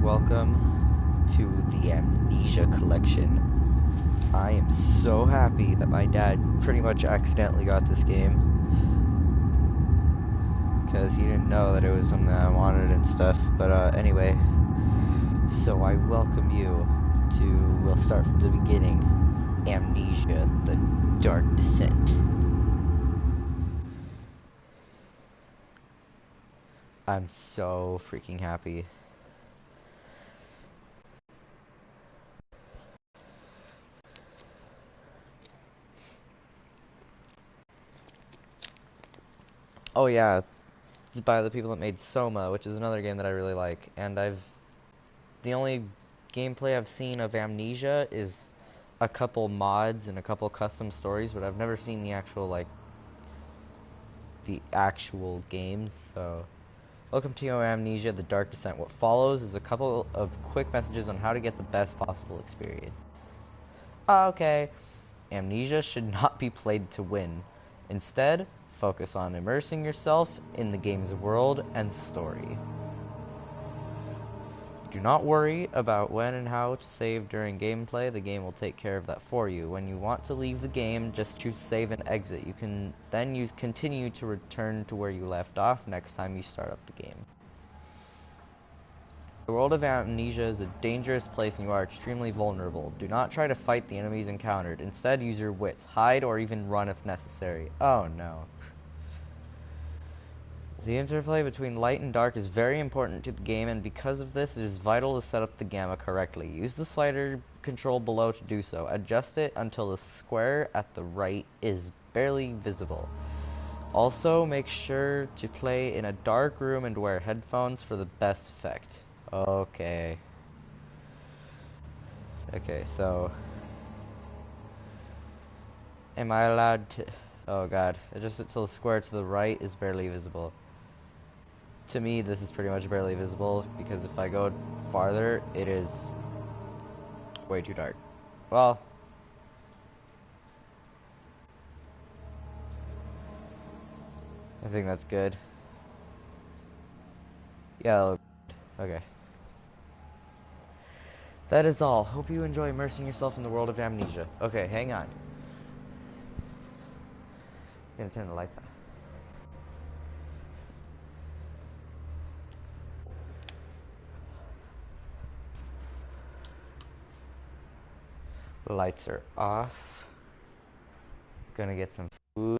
welcome to the Amnesia collection. I am so happy that my dad pretty much accidentally got this game because he didn't know that it was something that I wanted and stuff. But anyway, so I welcome you to, we'll start from the beginning, Amnesia, the Dark Descent. I'm so freaking happy. Oh yeah, it's by the people that made Soma, which is another game that I really like. And the only gameplay I've seen of Amnesia is a couple mods and a couple custom stories, but I've never seen the actual games. So, welcome to Amnesia, the Dark Descent. What follows is a couple of quick messages on how to get the best possible experience. Okay, Amnesia should not be played to win. Instead, focus on immersing yourself in the game's world and story. Do not worry about when and how to save during gameplay. The game will take care of that for you. When you want to leave the game, just choose save and exit. You can then continue to return to where you left off next time you start up the game. The world of Amnesia is a dangerous place and you are extremely vulnerable. Do not try to fight the enemies encountered. Instead, use your wits. Hide or even run if necessary. Oh no. The interplay between light and dark is very important to the game, and because of this, it is vital to set up the gamma correctly. Use the slider control below to do so. Adjust it until the square at the right is barely visible. Also, make sure to play in a dark room and wear headphones for the best effect. Okay. Okay, so... am I allowed to... oh god. Adjust it until the square to the right is barely visible. To me, this is pretty much barely visible, because if I go farther, it is way too dark. Well, I think that's good. Yeah, okay. That is all. Hope you enjoy immersing yourself in the world of Amnesia. Okay, hang on. I'm gonna turn the lights off. Lights are off. Gonna get some food.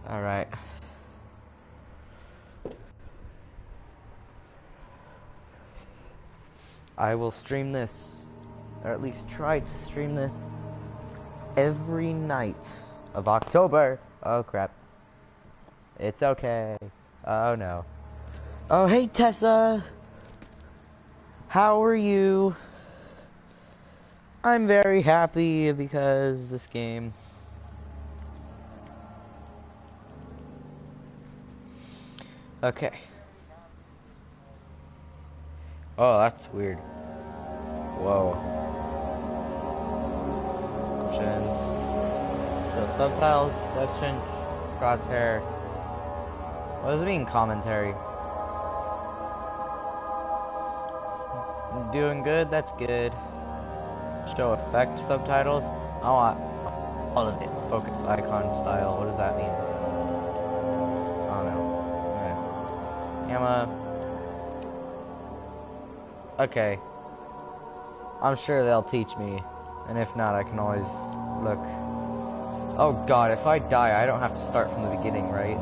Alright. I will stream this, or at least try to stream this, every night of October. Oh crap. It's okay. Oh no. Oh hey Tessa! How are you? I'm very happy because this game... okay. Oh, that's weird. Whoa. Options. Show subtitles, questions, crosshair. What does it mean, commentary? Doing good? That's good. Show effect subtitles. I want all of it. Focus icon style. What does that mean? I don't know. Okay. Gamma. Okay. I'm sure they'll teach me. And if not, I can always look. Oh god, if I die, I don't have to start from the beginning, right?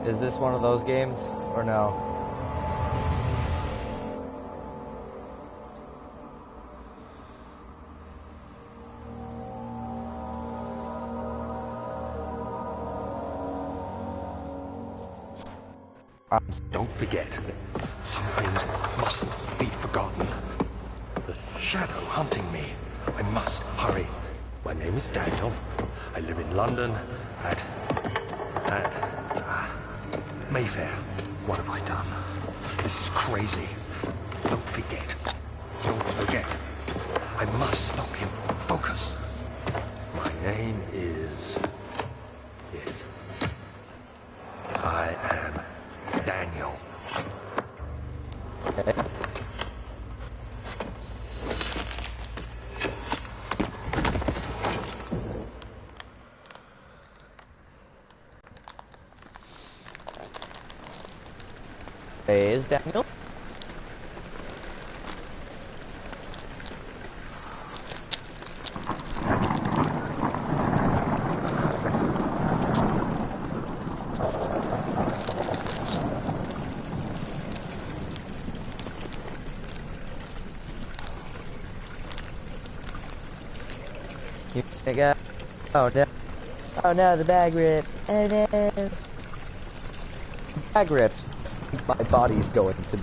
Is this one of those games? Or no? Don't forget, some things mustn't be forgotten. The shadow hunting me. I must hurry. My name is Daniel. I live in London at Mayfair. What have I done? This is crazy. Don't forget. Don't forget. I must stop him. Focus. My name is... Yes. I am Daniel. Hey, is Daniel? You think oh no. Oh no, the bag ripped. Oh no. The bag ripped. My body's going to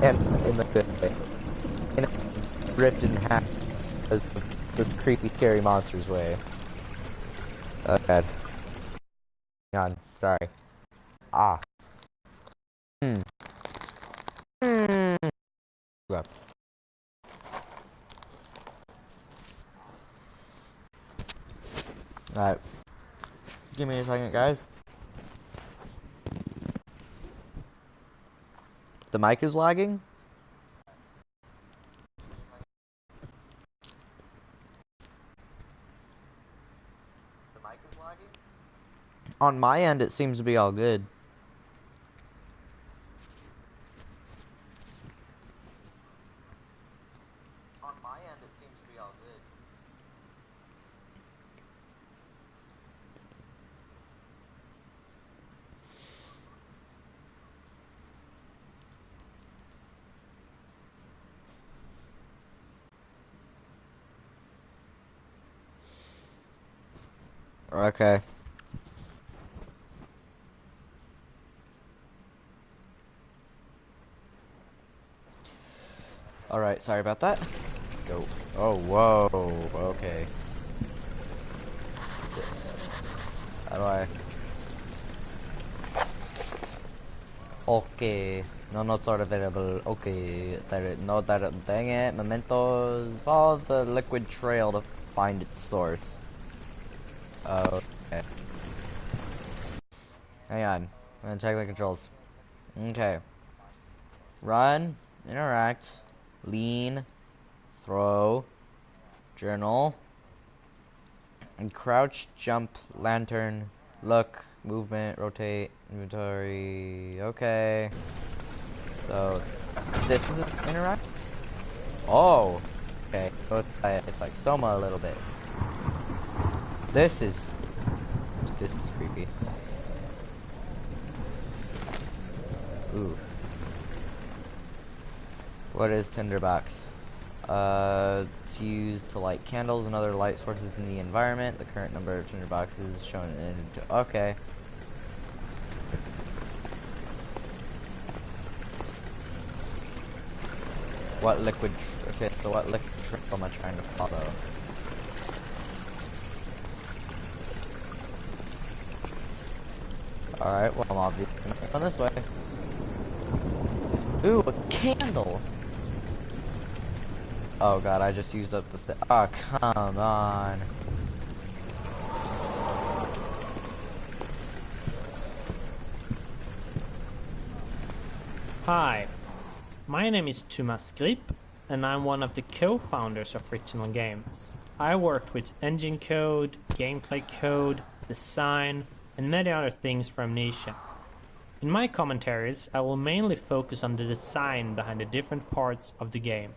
end in the good way. And ripped in half because of this creepy, scary monster's way. Oh god. Hang on, sorry. Ah. Hmm. Hmm. Yep. Alright. Give me a second, guys. The mic is lagging? The mic is lagging? On my end, it seems to be all good. On my end, it seems to be all good. Okay. Alright, sorry about that. Let's go. Oh, whoa. Okay. How do I... Okay. No notes are available. Okay. No, dang it. Mementos. Follow the liquid trail to find its source. Okay. Hang on. I'm gonna check the controls. Okay. Run. Interact. Lean. Throw. Journal. And crouch, jump, lantern, look, movement, rotate, inventory. Okay. So this is an interact. Oh. Okay. So it's like Soma a little bit. This is creepy. Ooh. What is tinderbox? It's used to light candles and other light sources in the environment. The current number of tinderboxes shown in... Okay. What liquid... Okay, so what liquid trail am I trying to follow? Alright, well I'm obviously going this way. Ooh, a candle! Oh god, I just used up the oh, come on. Hi, my name is Thomas Grip, and I'm one of the co-founders of Frictional Games. I worked with engine code, gameplay code, design, and many other things for Amnesia. In my commentaries, I will mainly focus on the design behind the different parts of the game.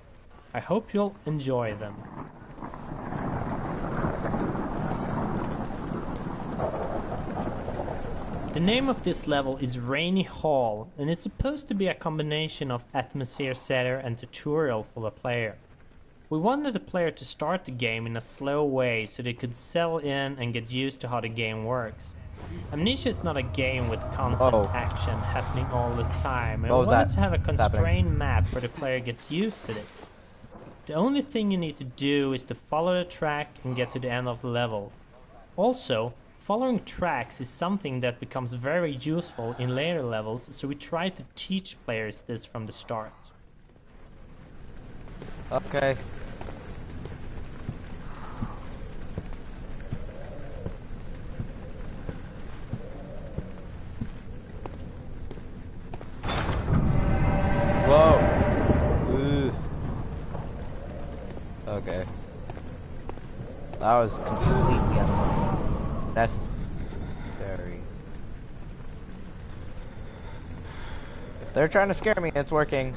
I hope you'll enjoy them. The name of this level is Rainy Hall, and it's supposed to be a combination of atmosphere setter and tutorial for the player. We wanted the player to start the game in a slow way so they could settle in and get used to how the game works. Amnesia is not a game with constant action happening all the time, and we wanted to have a constrained map where the player gets used to this. The only thing you need to do is to follow the track and get to the end of the level. Also, following tracks is something that becomes very useful in later levels, so we try to teach players this from the start. Okay. Whoa. Ooh. Okay. That was completely unnecessary. If they're trying to scare me, it's working.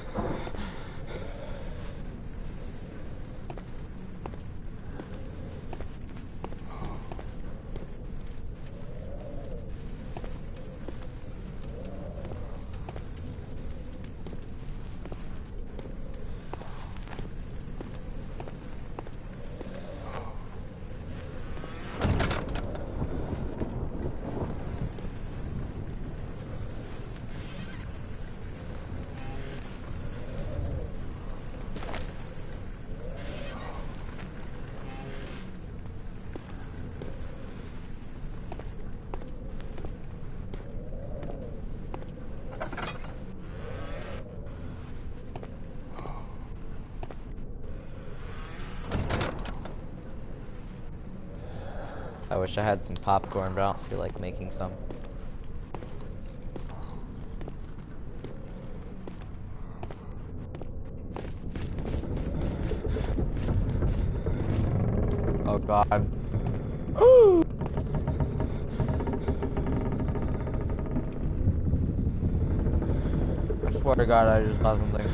I wish I had some popcorn, but I don't feel like making some. Oh god. I swear to god I just saw something.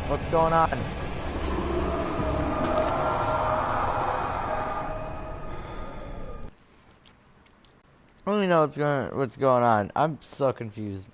What's going on? I don't even know what's going on. I'm so confused.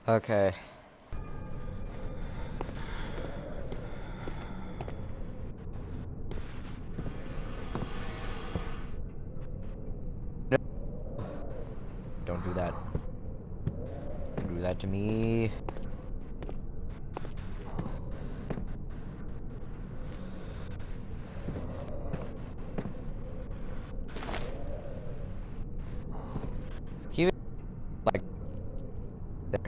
Okay. No. Don't do that. Don't do that to me. Keep it like there.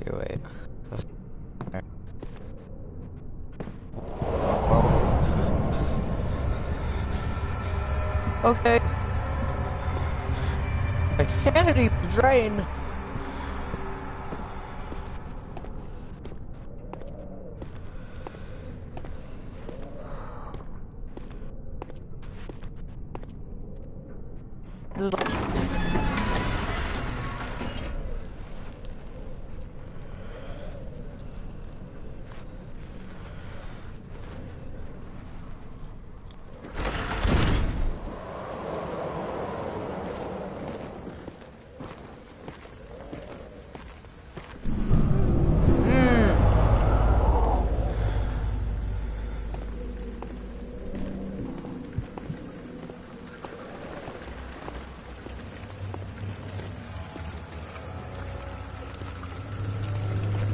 Here, wait. Okay. My sanity drain. This is like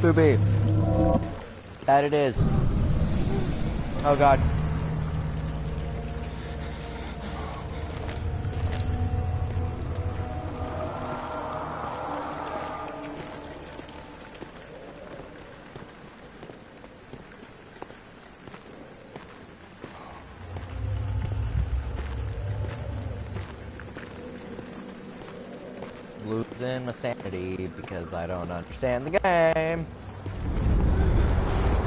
Spoopy. That it is. Oh god. losing my sanity because I don't understand the game.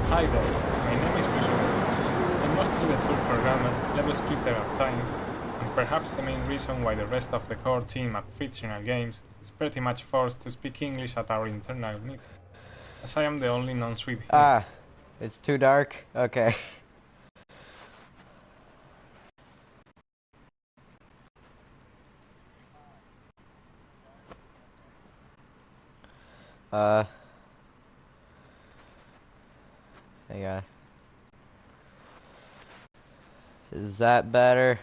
Hi there, my name is Visual. I'm mostly the tool programmer, level scripter at times, and perhaps the main reason why the rest of the core team at Fictional Games is pretty much forced to speak English at our internal meeting, as I am the only non-Swede here. Ah, it's too dark? Okay. Hang on. Is that better?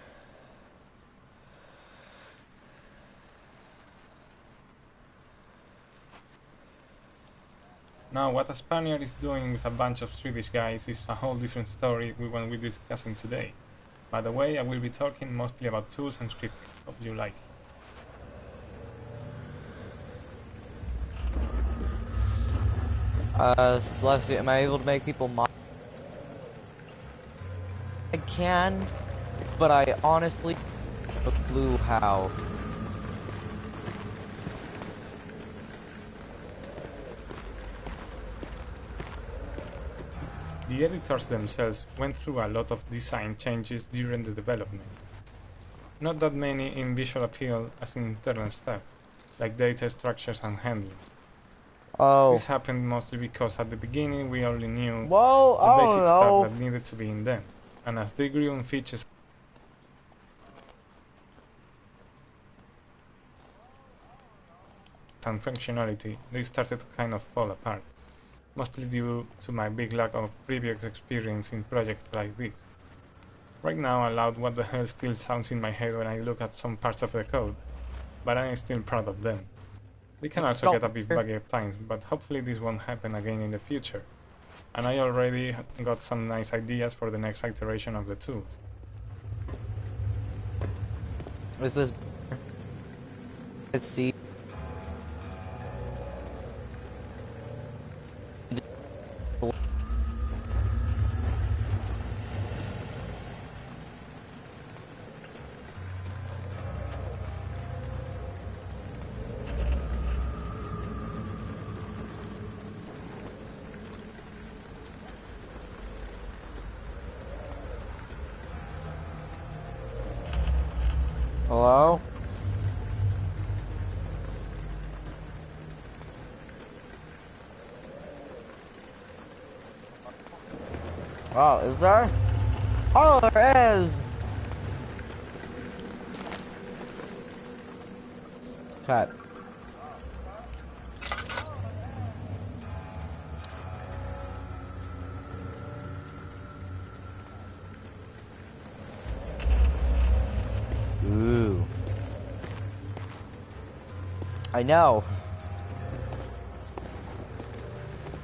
Now, what a Spaniard is doing with a bunch of Swedish guys is a whole different story we won't be discussing today. By the way, I will be talking mostly about tools and scripting. Hope you like it. Celestia, am I able to make people mock? I can, but I honestly have a clue how. The editors themselves went through a lot of design changes during the development. Not that many in visual appeal as in internal stuff, like data structures and handling. Oh. This happened mostly because at the beginning we only knew Whoa, the basic stuff that needed to be in them, and as they grew in features and functionality, they started to kind of fall apart, mostly due to my big lack of previous experience in projects like this. Right now, aloud, what the hell still sounds in my head when I look at some parts of the code, but I am still proud of them. They can also get a bit buggy at times, but hopefully this won't happen again in the future. And I already got some nice ideas for the next iteration of the tools. Is this? Let's see. Hello? Oh, is there? Oh, there is! Okay. Ooh. I know.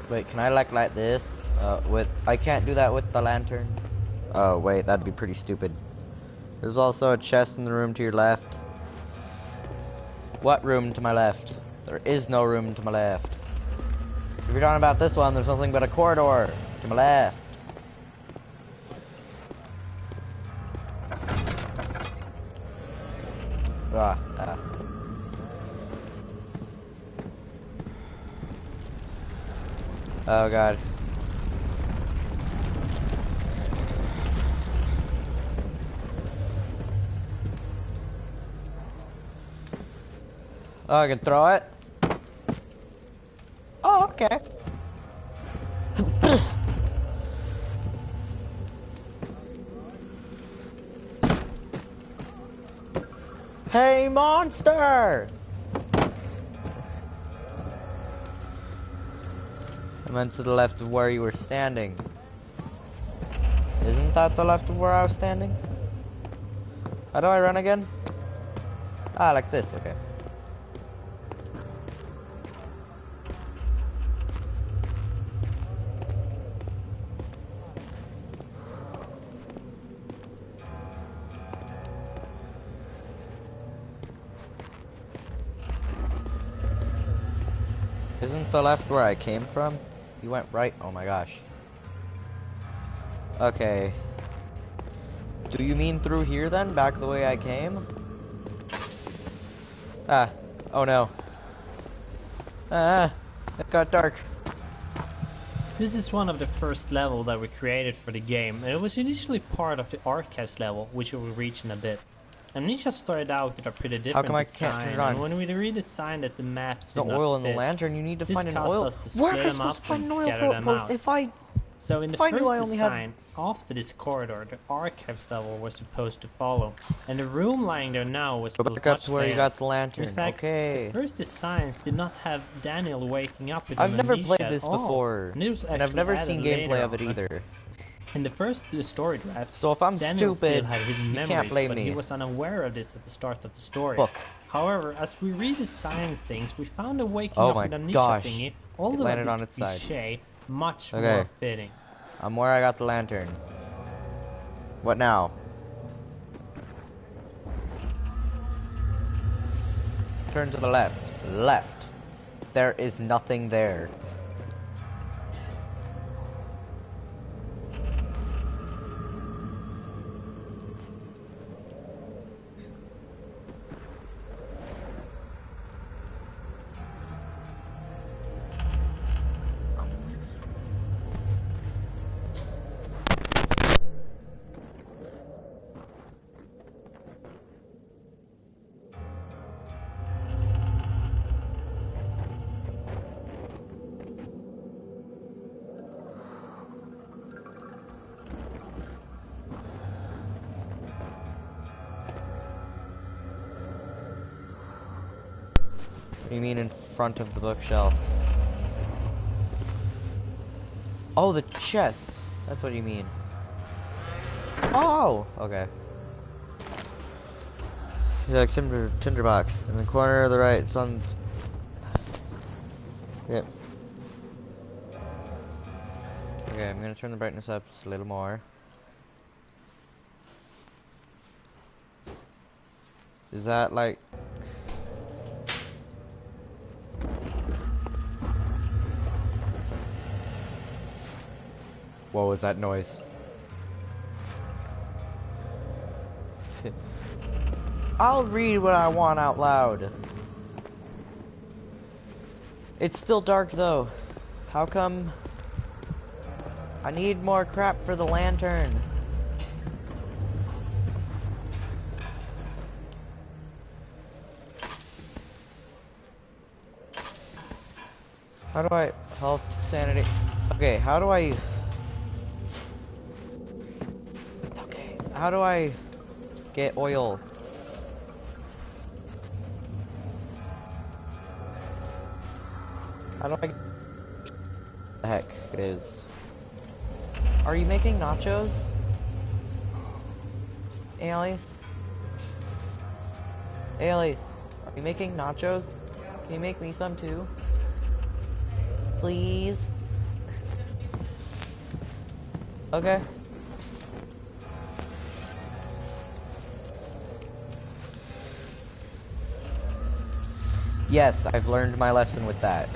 Wait, can I like this? I can't do that with the lantern. Oh, wait, that'd be pretty stupid. There's also a chest in the room to your left. What room to my left? There is no room to my left. If you're talking about this one, there's nothing but a corridor to my left. Ah. Oh god. Oh, I can throw it? Oh, okay. Hey, monster! I meant to the left of where you were standing. Isn't that the left of where I was standing? How do I run again? Ah, like this, okay. Isn't the left where I came from? You went right? Oh my gosh. Okay. Do you mean through here then? Back the way I came? Ah. Oh no. Ah, it got dark. This is one of the first level that we created for the game, and it was initially part of the archives level, which we will reach in a bit. Amnesia started out with a pretty different come I can't turn design, it on? and when we redesigned it, the maps There's did no not oil in the fit. lantern. You need to This find an caused oil. us to Where am split I them supposed up to find and an oil scatter them post out. if I... So in the I knew I first only had- design, after this corridor, the archives level was supposed to follow, and the room lying there now was Go built back up much to where you later. got the lantern. In fact, Okay. the first designs did not have Daniel waking up with I've never amnesia played at this all, before, and, it was and I've actually never added seen later gameplay of it on. either. In the first story draft, So if I'm Daniel stupid, still had hidden you memories, can't blame but me. he was unaware of this at the start of the story. Book. However, as we redesigned things, we found a waking Oh up my with amnesia gosh. thingy, It although a landed bit on its side. cliche, much Okay. more fitting. I'm where I got the lantern. What now? Turn to the left. Left. There is nothing there. What do you mean in front of the bookshelf? Oh, the chest. That's what you mean. Oh, okay. Yeah, like tinderbox. In the corner of the right, it's on... Yep. Okay, I'm gonna turn the brightness up just a little more. Is that like... What was that noise? I'll read what I want out loud. It's still dark though. How come? I need more crap for the lantern. How do I... Health, sanity... Okay, how do I... It's okay. How do I get oil? How do I... The heck it is. Are you making nachos? Alice? Alice, are you making nachos? Can you make me some too? Please? Okay. Yes, I've learned my lesson with that.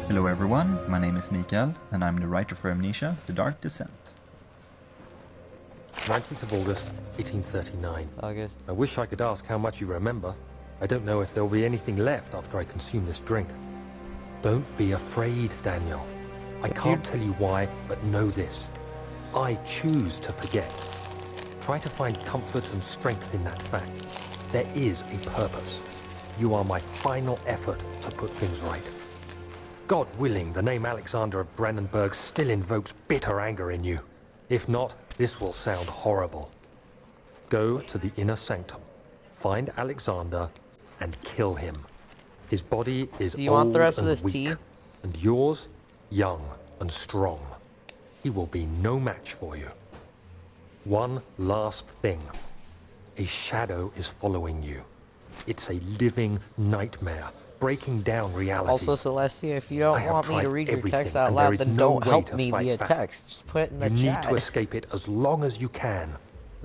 Hello everyone, my name is Mikael, and I'm the writer for Amnesia, The Dark Descent. 19th of August, 1839. August. I wish I could ask how much you remember. I don't know if there'll be anything left after I consume this drink. Don't be afraid, Daniel. I can't tell you why, but know this. I choose to forget. Try to find comfort and strength in that fact. There is a purpose. You are my final effort to put things right. God willing, the name Alexander of Brandenburg still invokes bitter anger in you. If not, this will sound horrible. Go to the inner sanctum, find Alexander, and kill him. His body is Do you want the rest of old this and weak, tea? and yours, young and strong. He will be no match for you. One last thing. A shadow is following you. It's a living nightmare, breaking down reality. Also, Celestia, if you I don't have want me to tried read your everything, text out and there loud, is then no don't way help to me fight via back. text. Just put it in the You chat. need to escape it as long as you can.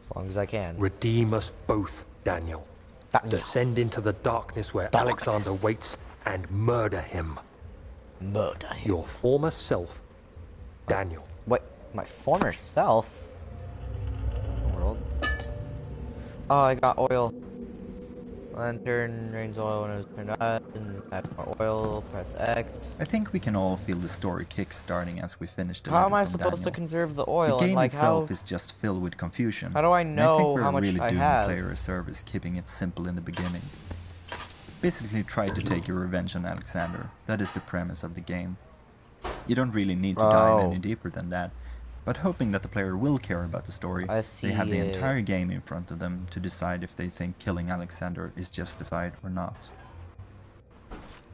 As long as I can. Redeem us both, Daniel. Daniel. Descend into the darkness where Darkness. Alexander waits and murder him. Murder him. Your former self, Daniel. Wait. My former self? World. Oh, I got oil. Lantern rains oil when it was turned on, and add more oil, press X. I think we can all feel the story kick-starting as we finish the How am letter I from supposed to Daniel. conserve the The oil, and game like how... itself is just filled with confusion. How do I And I think know we're how much really I doing have? the player a service keeping it simple in the beginning. Basically try to take your revenge on Alexander. That is the premise of the game. You don't really need to dive any deeper than that, but hoping that the player will care about the story, I see they have the it. entire game in front of them to decide if they think killing Alexander is justified or not.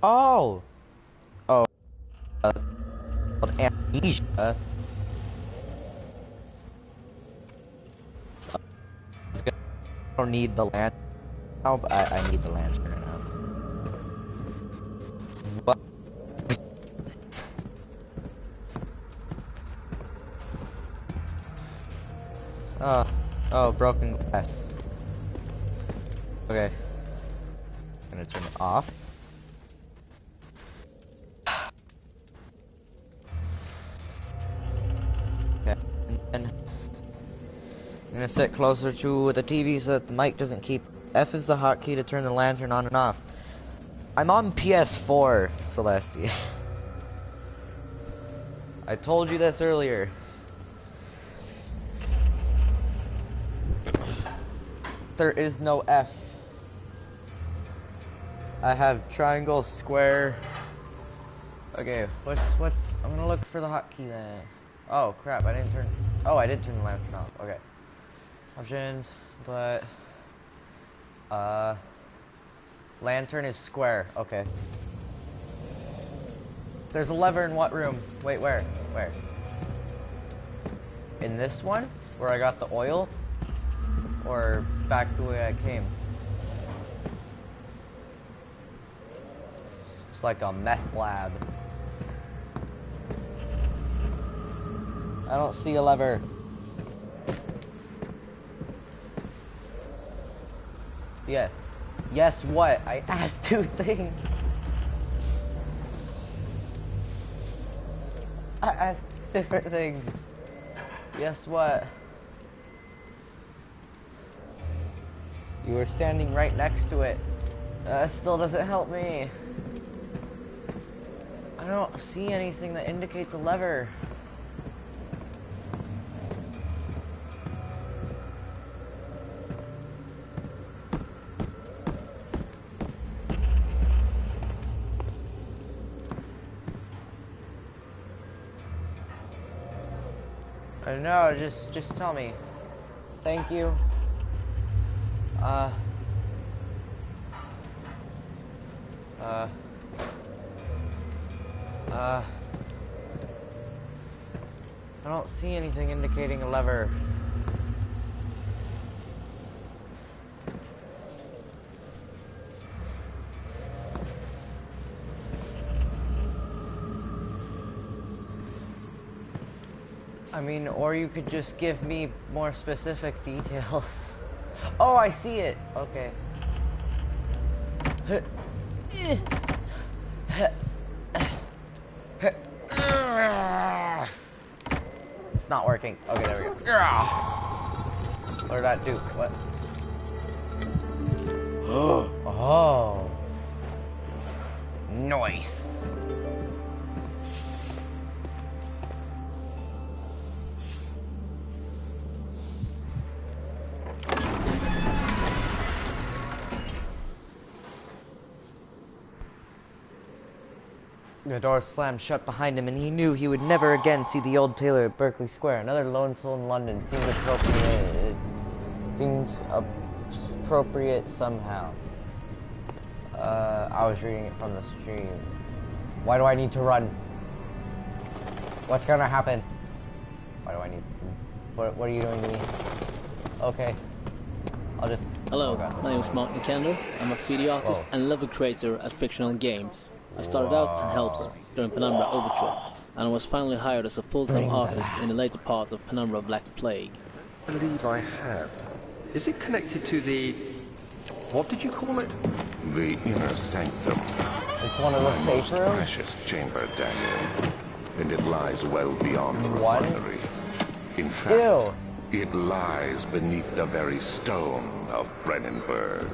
Oh! Oh. Called Amnesia. I don't need the lantern now, but I need the lantern now. What? Oh, broken glass. Okay. Gonna turn it off. Okay, and then I'm gonna sit closer to the TV so that the mic doesn't keep. F is the hotkey to turn the lantern on and off. I'm on PS4, Celestia. I told you this earlier. There is no F. I have triangle, square. Okay, what's I'm gonna look for the hotkey then. Oh crap, I did turn the lantern off. Okay. Options, but lantern is square. Okay. There's a lever in what room? Wait, where? Where? In this one? Where I got the oil? Or back the way I came? It's like a meth lab. I don't see a lever. Yes. Yes, what? I asked two things. I asked different things. Yes, what? You were standing right next to it. That still doesn't help me. I don't see anything that indicates a lever. I don't know, just tell me. Thank you. I don't see anything indicating a lever. I mean, or you could just give me more specific details. Oh, I see it. Okay. It's not working. Okay, there we go. What did that do? What? Oh. Nice. The door slammed shut behind him, and he knew he would never again see the old tailor at Berkeley Square. Another lone soul in London seemed appropriate somehow. I was reading it from the stream. Why do I need to run? What's gonna happen? Why do I need... What are you doing to me? Okay. I'll just... Hello, oh God. my name is Mark McCandless. I'm a 3D artist and level creator at Fictional Games. I started out as a helper during Penumbra Overture, and I was finally hired as a full-time artist in the later part of Penumbra Black Plague. I believe I have. Is it connected to the... what did you call it? The inner sanctum. It's one of My those most safe rooms? precious chamber, Daniel. And it lies well beyond the One? refinery. In fact, Ew. it lies beneath the very stone of Brennenburg.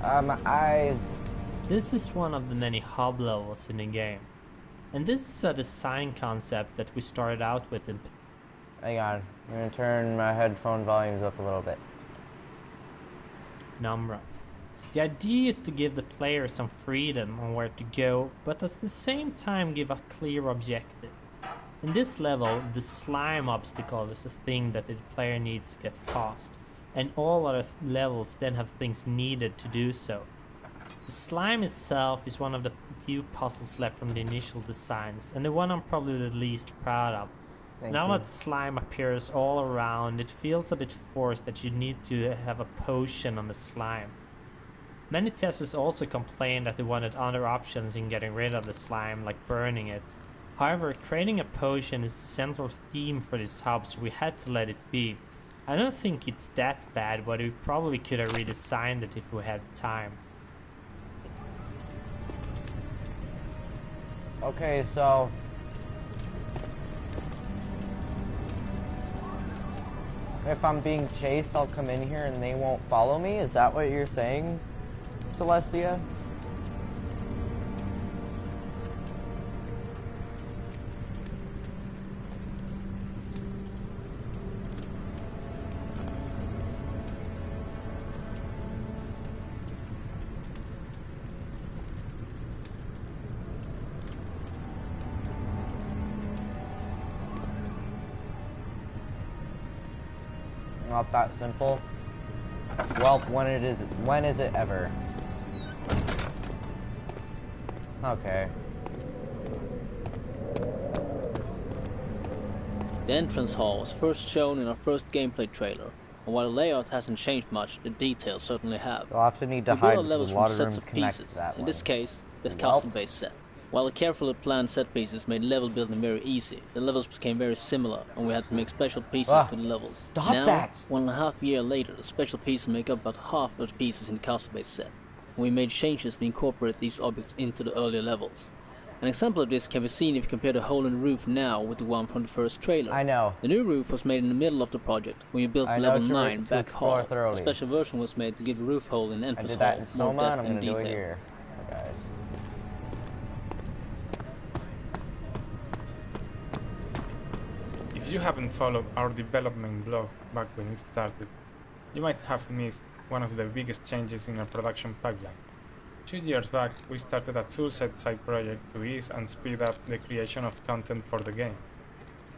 My eyes. This is one of the many hub levels in the game. And this is a design concept that we started out with in Hang on. I'm gonna turn my headphone volumes up a little bit. Penumbra. The idea is to give the player some freedom on where to go, but at the same time give a clear objective. In this level, the slime obstacle is the thing that the player needs to get past, and all other levels then have things needed to do so. The slime itself is one of the few puzzles left from the initial designs, and the one I'm probably the least proud of. Now that slime appears all around, it feels a bit forced that you need to have a potion on the slime. Many testers also complained that they wanted other options in getting rid of the slime, like burning it. However, creating a potion is the central theme for this hub, so we had to let it be. I don't think it's that bad, but we probably could have redesigned it if we had time. Okay, so if I'm being chased, I'll come in here and they won't follow me? Is that what you're saying, Celestia? Not that simple. Well, when is it ever? Okay. The entrance hall was first shown in our first gameplay trailer, and while the layout hasn't changed much, the details certainly have. You'll have to need to We hide build our because levels a from lot of sets rooms of connect pieces, to that in this one. case, the Welp. custom-based set. While the carefully planned set pieces made level building very easy, the levels became very similar, and we had to make special pieces to the levels. Stop Now, that! 1.5 years later, the special pieces make up about half of the pieces in the custom-based set, and we made changes to incorporate these objects into the earlier levels. An example of this can be seen if you compare the hole in the roof now with the one from the first trailer. I know. The new roof was made in the middle of the project, when you built I know level to 9 back explore hall. thoroughly. A special version was made to give the roof hole in the I entrance did that hall in more Soma, depth and I'm and gonna do detail. it here. Guys. If you haven't followed our development blog back when it started, you might have missed one of the biggest changes in our production pipeline. 2 years back, we started a toolset side project to ease and speed up the creation of content for the game.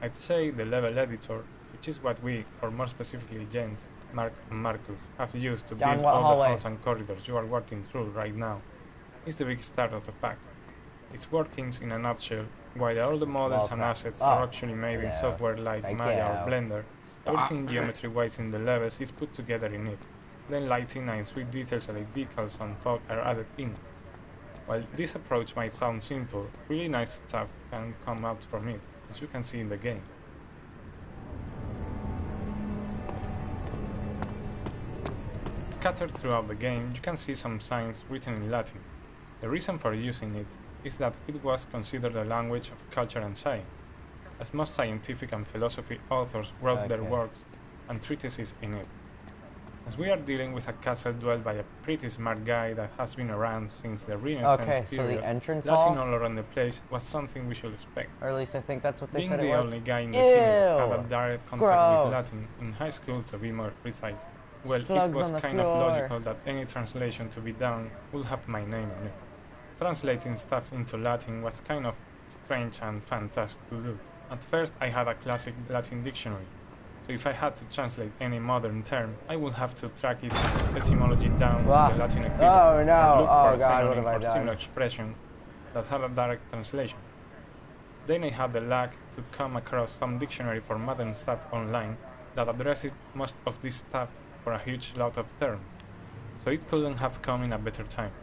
I'd say the level editor, which is what we, or more specifically James, Mark and Marcus, have used to Down build what all hallway? the halls and corridors you are working through right now, is the big start of the pack. Its workings in a nutshell, while all the models and assets are actually made in software like Maya or Blender, everything geometry-wise in the levels is put together in it. Then lighting and sweet details like decals and fog are added in. While this approach might sound simple, really nice stuff can come out from it, as you can see in the game. Scattered throughout the game, you can see some signs written in Latin. The reason for using it is that it was considered a language of culture and science, as most scientific and philosophy authors wrote their works and treatises in it. As we are dealing with a castle dwelled by a pretty smart guy that has been around since the Renaissance period, the entrance Latin hall? all around the place was something we should expect. Or at least I think that's what they Being said it the was. only guy in the team that had a Ew, direct contact gross. with Latin, in high school to be more precise, well, Slugs it was on the kind of floor. logical that any translation to be done would have my name on it. Translating stuff into Latin was kind of strange and fantastic to do. At first I had a classic Latin dictionary, so if I had to translate any modern term, I would have to track its etymology down to the Latin equivalent Oh no, and look for oh a god, what synonym have I or similar done? expression that had a direct translation. Then I had the luck to come across some dictionary for modern stuff online that addressed most of this stuff for a huge lot of terms, so it couldn't have come in a better time.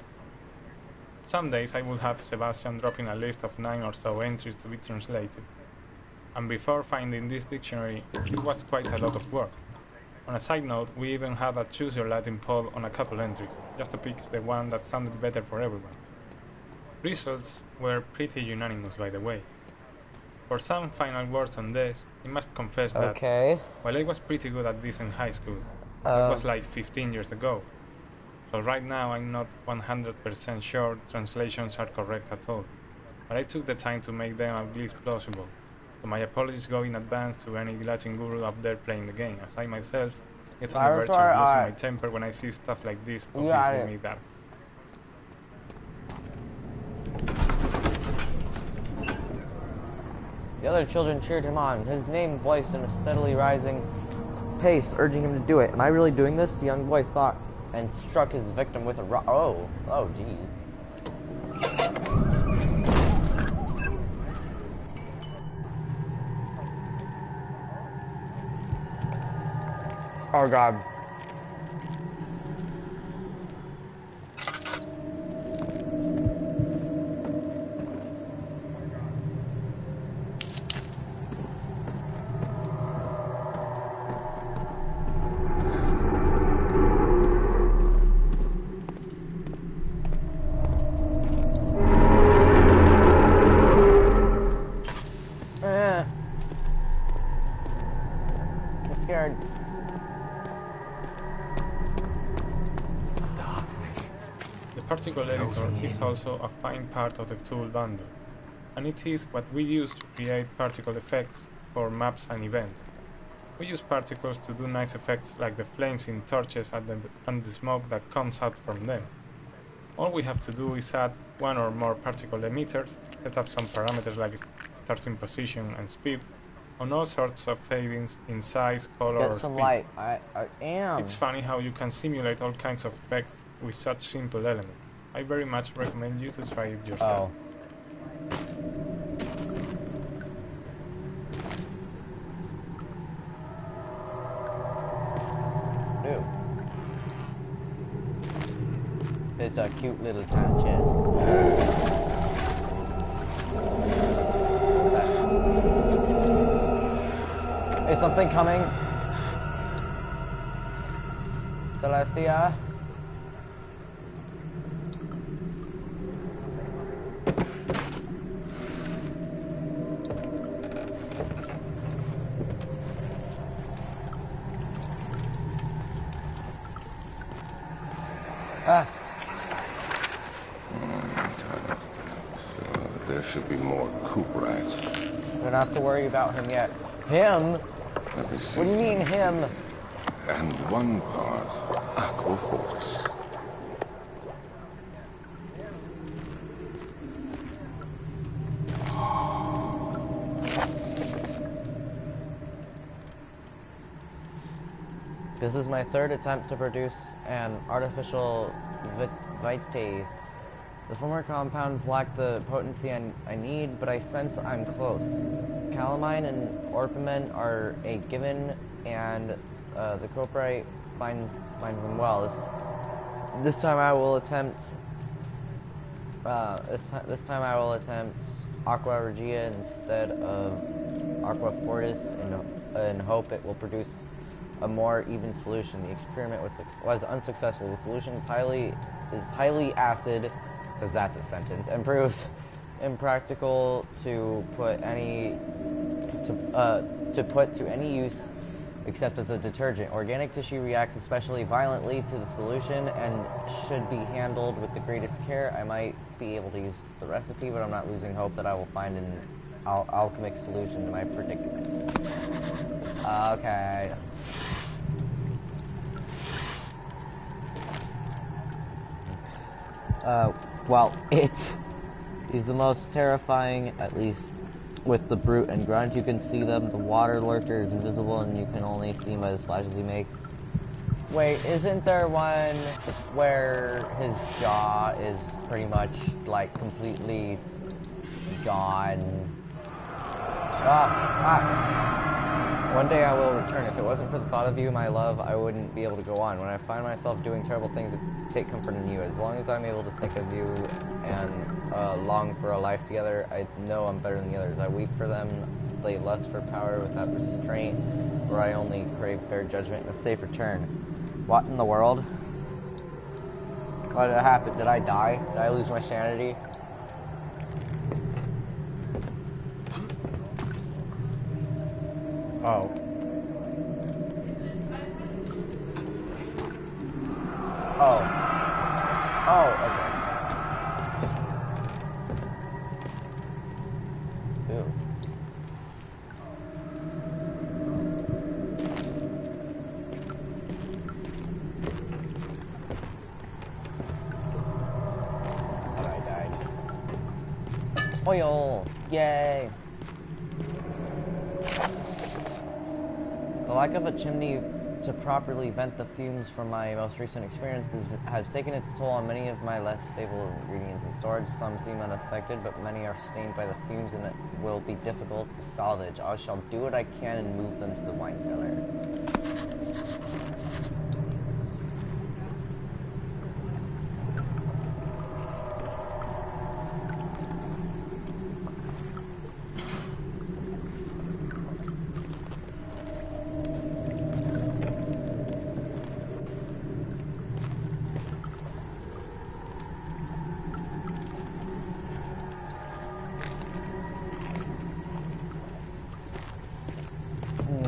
Some days I would have Sebastian dropping a list of 9 or so entries to be translated, and before finding this dictionary, it was quite a lot of work. On a side note, we even had a choose your Latin poll on a couple entries, just to pick the one that sounded better for everyone. Results were pretty unanimous, by the way. For some final words on this, I must confess that Okay. while I was pretty good at this in high school, that was like 15 years ago. So right now I'm not 100% sure translations are correct at all, but I took the time to make them at least plausible. So my apologies go in advance to any Latin guru up there playing the game, as I myself get on the verge of losing my temper when I see stuff like this obviously made up. The other children cheered him on, his name voiced in a steadily rising pace, urging him to do it. Am I really doing this? The young boy thought, and struck his victim with a rock. Oh, geez. Oh, God. I'm scared. The particle editor is also a fine part of the tool bundle, and it is what we use to create particle effects for maps and events. We use particles to do nice effects like the flames in torches and the smoke that comes out from them. All we have to do is add one or more particle emitters, set up some parameters like starting position and speed, on all sorts of fadings in size, color, Get or some speed. light. I am. It's funny how you can simulate all kinds of effects with such simple elements. I very much recommend you to try it yourself. Ew. It's a cute little kind of chest. Is something coming? Celestia? There should be more coop rats. We don't have to worry about him yet. Him? Let me see. What do you mean him? And one part aqua fortis. This is my third attempt to produce an artificial vitae. The former compounds lack the potency I need, but I sense I'm close. Calamine and orpiment are a given, and the coprite finds them well. This time I will attempt. This time I will attempt aqua regia instead of aqua fortis, in hope it will produce a more even solution. The experiment was unsuccessful. The solution is highly acid, because that's a sentence, and proves impractical to put to any use except as a detergent. Organic tissue reacts especially violently to the solution and should be handled with the greatest care. I might be able to use the recipe, but I'm not losing hope that I will find an alchemic solution to my predicament. Okay. Well, it is the most terrifying, at least with the brute and grunt. You can see them. The water lurker is invisible, and you can only see him by the splashes he makes. Wait, isn't there one where his jaw is pretty much, like, completely gone? One day I will return. If it wasn't for the thought of you, my love, I wouldn't be able to go on. When I find myself doing terrible things, I take comfort in you. As long as I'm able to think of you and long for a life together, I know I'm better than the others. I weep for them. They lust for power without restraint, where I only crave fair judgment and a safe return. What in the world? What did happen? Did I die? Did I lose my sanity? Oh. Oh. Oh, okay. Ew. Oh, I died. Oil! Yay! The lack of a chimney to properly vent the fumes from my most recent experiences has taken its toll on many of my less stable ingredients in storage. Some seem unaffected, but many are stained by the fumes and it will be difficult to salvage. I shall do what I can and move them to the wine cellar.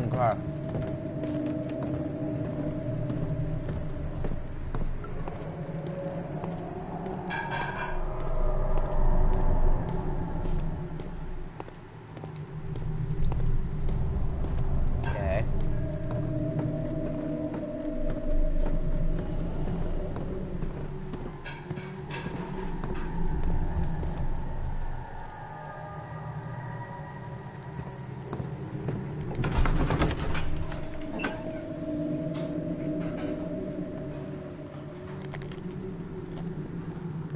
Okay. Okay.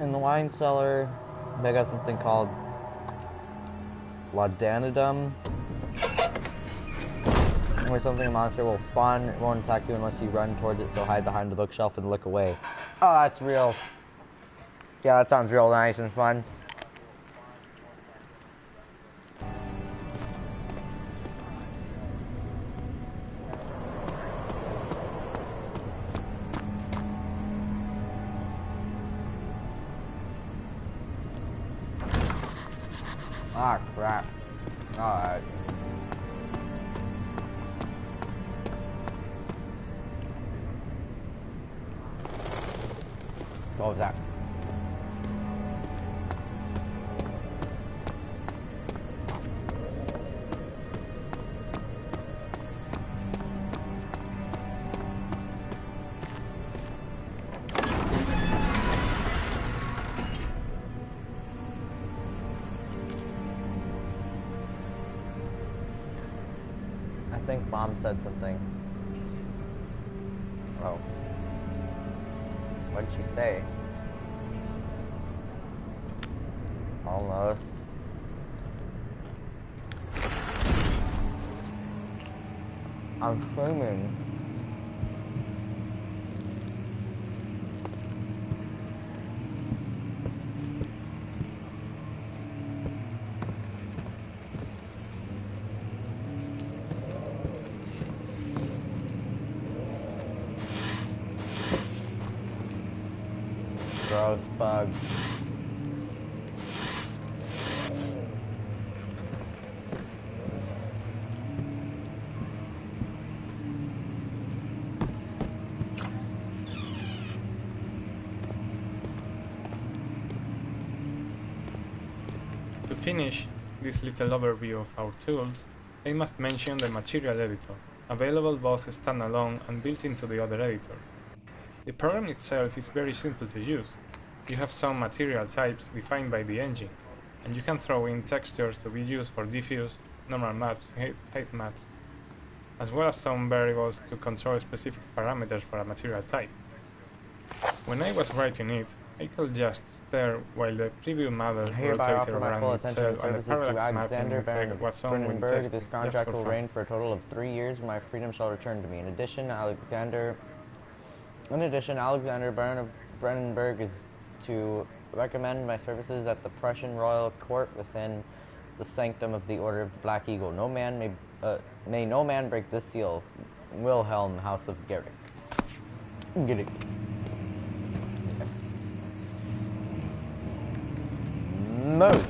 In the wine cellar, they got something called laudanum, where something a monster will spawn. It won't attack you unless you run towards it, so hide behind the bookshelf and look away. Oh, that's real. Yeah, that sounds real nice and fun. Ah, crap. Alright. What was that? I think Mom said something. Oh. What did she say? Almost. I'm swimming. Gross bugs. To finish this little overview of our tools, I must mention the material editor, available both standalone and built into the other editors. The program itself is very simple to use. You have some material types defined by the engine, and you can throw in textures to be used for diffuse, normal maps, height maps, as well as some variables to control specific parameters for a material type. When I was writing it, I could just stare while the preview model rotated around itself and the parallax mapping effect was on when tested. This contract will reign for a total of 3 years. My freedom shall return to me. In addition, Alexander Brandenburg is to recommend my services at the Prussian Royal Court within the sanctum of the Order of the Black Eagle. May no man break this seal. Wilhelm, House of Gerrick. Gerrick. Move.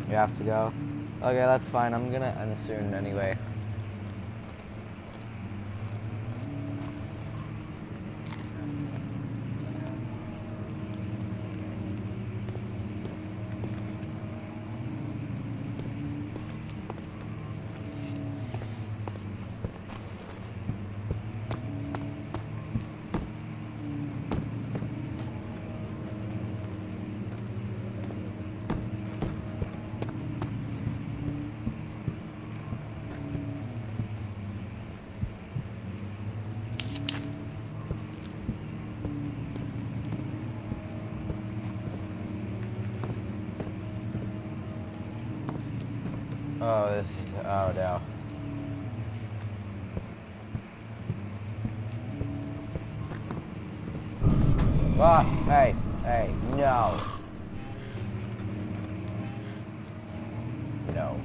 You have to go? Okay, that's fine. I'm gonna end soon anyway. Oh no. Ah, hey, no. No.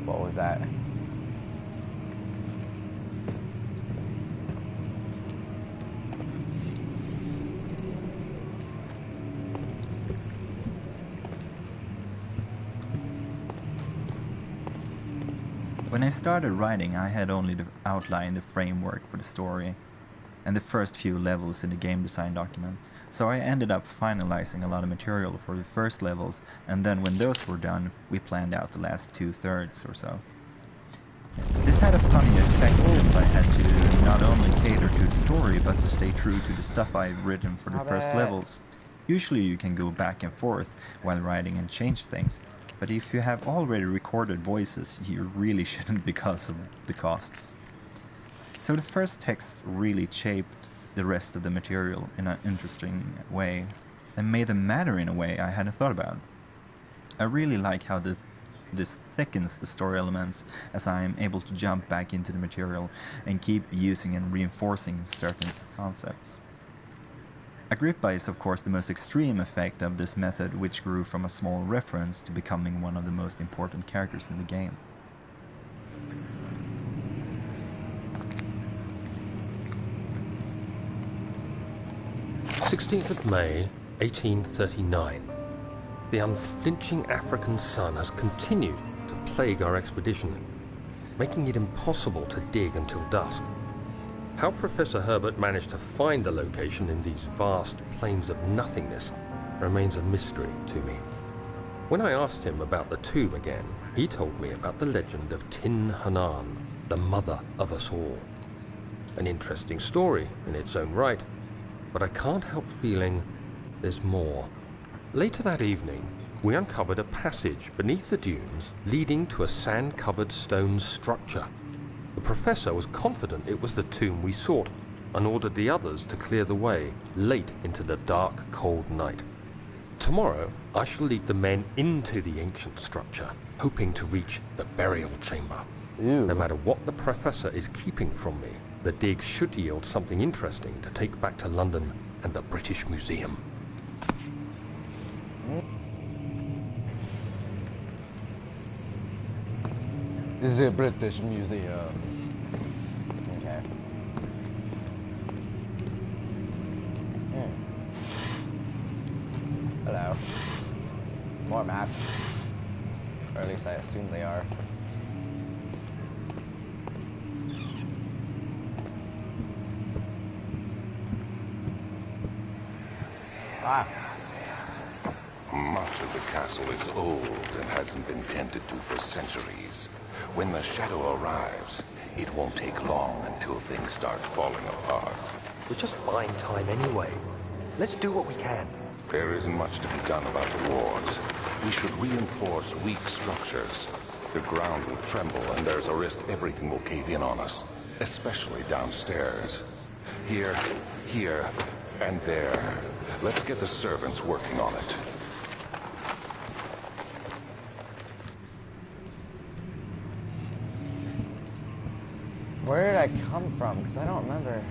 What was that? When I started writing, I had only outlined the framework for the story and the first few levels in the game design document, so I ended up finalizing a lot of material for the first levels, and then when those were done, we planned out the last 2/3 or so. This had a funny effect since I had to not only cater to the story, but to stay true to the stuff I've written for the first levels. Usually you can go back and forth while writing and change things, but if you have already recorded voices, you really shouldn't because of the costs. So the first text really shaped the rest of the material in an interesting way, and made them matter in a way I hadn't thought about. I really like how this thickens the story elements, as I am able to jump back into the material and keep using and reinforcing certain concepts. Agrippa is of course the most extreme effect of this method, which grew from a small reference to becoming one of the most important characters in the game. May 1839. The unflinching African sun has continued to plague our expedition, making it impossible to dig until dusk. How Professor Herbert managed to find the location in these vast plains of nothingness remains a mystery to me. When I asked him about the tomb again, he told me about the legend of Tin Hanan, the mother of us all. An interesting story in its own right, but I can't help feeling there's more. Later that evening, we uncovered a passage beneath the dunes leading to a sand-covered stone structure. The professor was confident it was the tomb we sought, and ordered the others to clear the way late into the dark, cold night. Tomorrow, I shall lead the men into the ancient structure, hoping to reach the burial chamber. Ew. No matter what the professor is keeping from me, the dig should yield something interesting to take back to London and the British Museum. The British Museum. Okay. Hello. More maps. Or at least I assume they are. Ah. Much of the castle is old and hasn't been tended to for centuries. When the shadow arrives, it won't take long until things start falling apart. We're just buying time anyway. Let's do what we can. There isn't much to be done about the wars. We should reinforce weak structures. The ground will tremble and there's a risk everything will cave in on us, especially downstairs. Here, and there. Let's get the servants working on it. Where did I come from? Because I don't remember.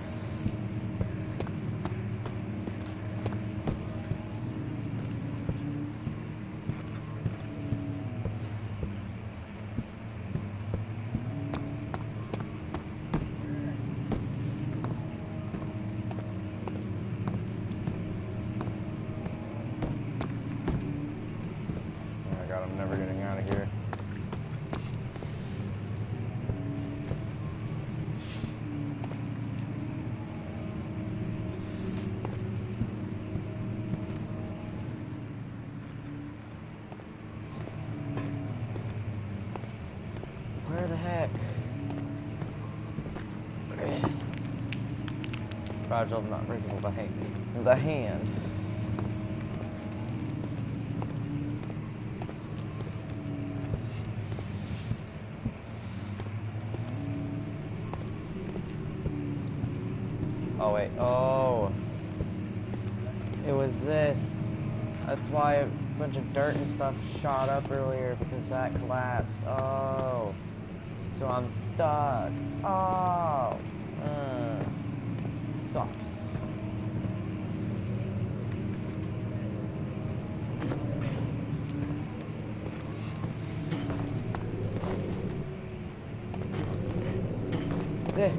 Where the heck? Fragile, not breakable by hand. The hand. Oh wait, oh. It was this. That's why a bunch of dirt and stuff shot up earlier, because that collapsed. Oh. So I'm stuck. Oh. Sucks. There.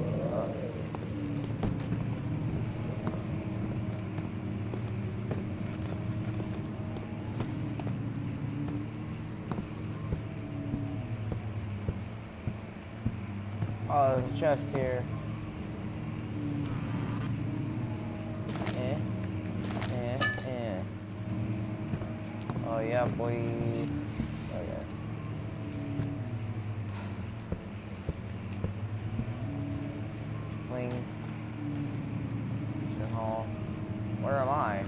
Oh, there's a chest here. Oh yeah, boy. Okay. Sling. Hall. Where am I?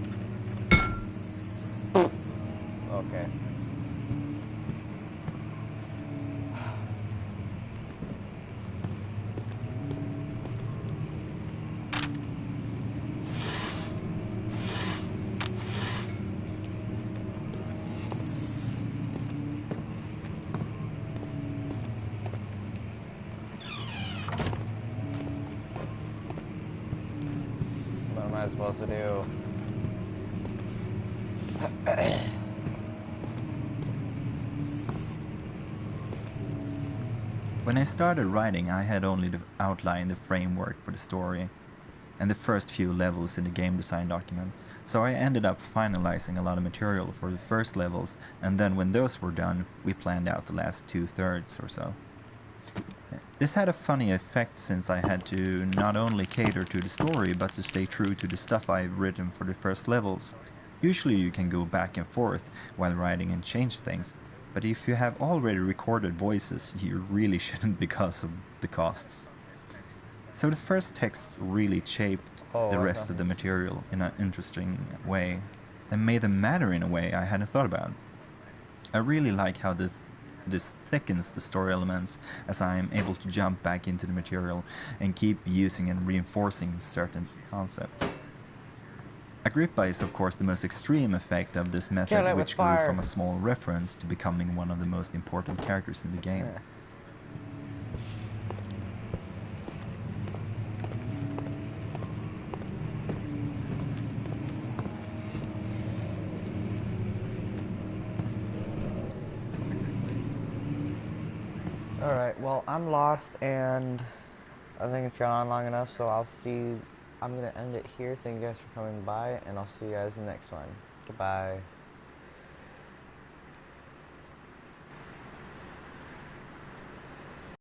Okay. What am I supposed to do? When I started writing, I had only outlined the framework for the story and the first few levels in the game design document, so I ended up finalizing a lot of material for the first levels, and then when those were done, we planned out the last 2/3 or so. This had a funny effect since I had to not only cater to the story, but to stay true to the stuff I've written for the first levels. Usually you can go back and forth while writing and change things, but if you have already recorded voices, you really shouldn't because of the costs. So the first text really shaped the rest of the material in an interesting way, and made them matter in a way I hadn't thought about. I really like how this thickens the story elements, as I am able to jump back into the material and keep using and reinforcing certain concepts. Agrippa is of course the most extreme effect of this method, which grew from a small reference to becoming one of the most important characters in the game. Yeah. Alright, well, I'm lost, and I think it's gone on long enough, so I'm going to end it here. Thank you guys for coming by, and I'll see you guys in the next one. Goodbye.